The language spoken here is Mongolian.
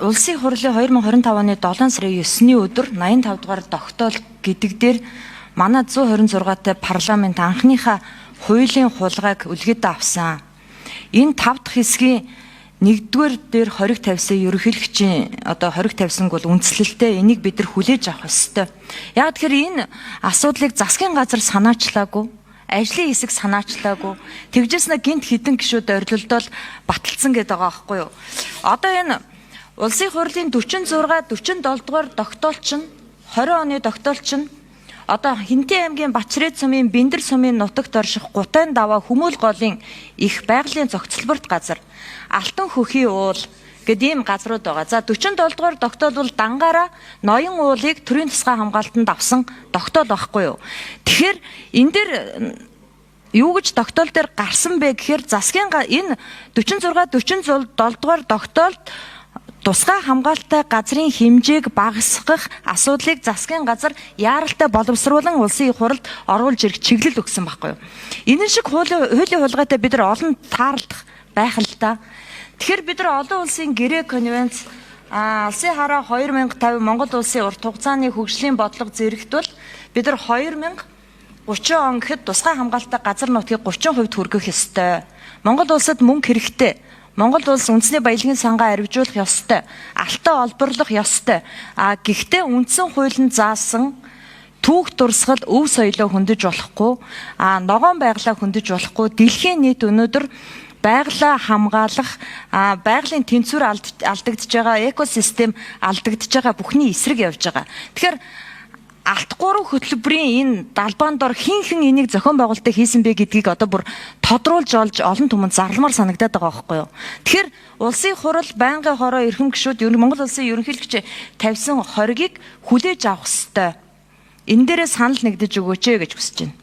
Улсын хурлын 2025 оны 7 сарын 9-ны өдөр 85 дугаар тогтоол гэдэг дээр манай 126-тай парламент анхныхаа хуулийн хулгайг үлгэд авсан. Энэ 5 дахь хэсгийн 1-р дээр хориг тавьсан ерөнхийлөгчийн хориг тавьсанг бол үндслэлтэй энийг бид нар хүлээж авах ёстой. Яг тэгэхээр энэ асуудлыг засгийн газар санаачлаагүй, ажлын хэсэг санаачлаагүй. Тэгжээс нэг гинт хідэн гишүүд орилолдол баталсан гэдэг байгаа байхгүй юу? Одоо энэ Улсын хурлын 46, 47 дугаар тогтоолч нь 20 оны тогтоолч нь одоо Хинтээ аймгийн Бачрээд сумын Бэндэр сумын нутагт орших Гутайн даваа Хүмүүл голын их байгалийн зохицолборт газар Алтан хөхийн уул гэдэг ийм газрууд байгаа. За 47 дугаар тогтоол бол дангаараа ноён уулыг төрийн тусгай хамгаалтанд авсан тогтоол байхгүй юу? Тэгэхээр энэ дээр юу гэж тогтоол дээр гарсан бэ гэхээр засгийн энэ 46, 47 дугаар тогтоолд тусгай хамгаалалттай газрын хэмжээг багасгах асуудлыг засгийн газар яаралтай боловсруулан улсын их хурлд оруулж ирэх чиглэл өгсөн байхгүй юу? Энэ шиг хуулийн хулгайтай бид нар олон таарлах байх л та. Тэгэхээр бид нар олон улсын гэрээ конвенц, Алсын хараа 2050 Монгол улсын урт хугацааны хөгжлийн бодлого зэрэгтвэл бид нар 2030 он гэхэд тусгай хамгаалалттай газар нутгийг 30% хүргэх ёстой. Монгол улсад мөнгө хэрэгтэй. Монгол улс үндэсний баялагын сангаа арвижуулах ёстой. Алтаа олборлох ёстой. Гэхдээ үндсэн хуулинд заасан түүх дурсгал өв соёлоо хөндөж болохгүй, ногоон байгалаа хөндөж болохгүй, дэлхийн нийт өнөөдөр байгалаа хамгаалах, байгалийн тэнцвэр алдагдж байгаа, экосистем алдагдж байгаа бүхний эсрэг явж байгаа. Тэгэхээр алт 3 хөтөлбөрийн энэ далбаан дор хин энийг зохион байгуулалтаа хийсэн бэ гэдгийг одоо бүр тодруулж олж олон түмэнд зарламар санагдаад байгаа байхгүй юу? Тэгэхээр улсын хурал байнгын хороо эрхэм гишүүд Монгол улсын ерөнхийлөгч тавьсан хоригийг хүлээж авах ёстой. Энэ дээрээ санал нэгдэж өгөөч гэж хүсэж байна.